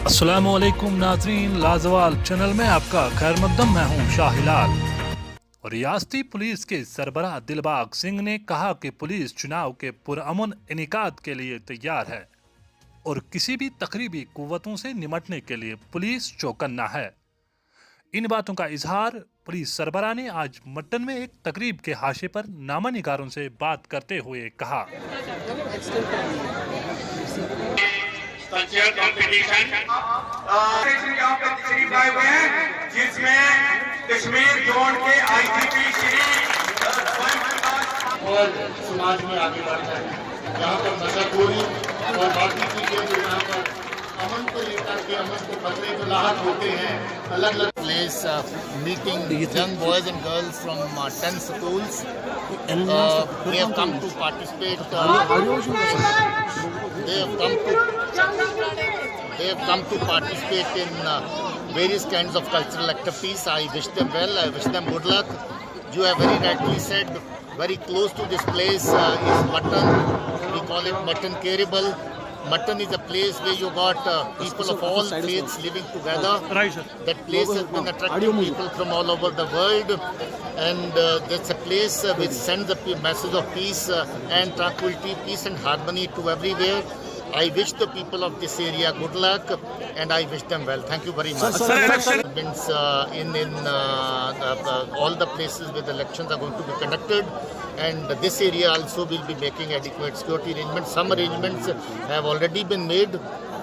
अस्सलामुअलैकुम नाज़रीन, लाजवाल चैनल में आपका खैर मकदम। मैं हूं शाहिलाल। और रियासती पुलिस के सरबराह दिलबाग सिंह ने कहा कि पुलिस चुनाव के पुरअमन इनेकाद के लिए तैयार है और किसी भी तकरीबी कुव्वतों से निमटने के लिए पुलिस चौकन्ना है। इन बातों का इजहार पुलिस सरबराह ने आज मट्टन में एक तकरीब के हाशिए पर नामा निगारों से बात करते हुए कहा। कंपटीशन यहाँ पे तकरीब आए हुए हैं, जिसमें कश्मीर जोन के आईजीपी श्री और समाज में आगे बढ़ जाए। यहाँ पर नशाखोरी और बाकी चीजें जो यहाँ पर अमन को लेकर के अमन को खतरे को लाहक होते हैं, अलग अलग place meeting young boys and girls from 10 schools. They have come to participate. They have come to participate in various kinds of cultural activities. I wish them well. I wish them good luck. You have very rightly said, very close to this place is Mutton. We call it Mutton Keribal. Mutton is a place where you got people of all faiths living together. Right, sir. That place has been attracting people from all over the world, and that's a place which sends a message of peace and tranquility, peace and harmony to everywhere. I wish the people of this area good luck, and I wish them well. Thank you very much. Means in all the places where the elections are going to be conducted, and this area also will be making adequate security arrangements. Some arrangements have already been made.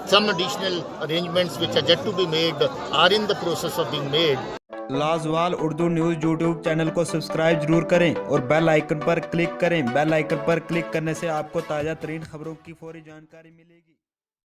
Some additional arrangements which are yet to be made are in the process of being made. Lajawal Urdu news YouTube channel को subscribe जरूर करें और bell icon पर click करें। Bell icon पर click करने से आपको ताज़ा तरीन खबरों की फौरी जानकारी मिलेगी।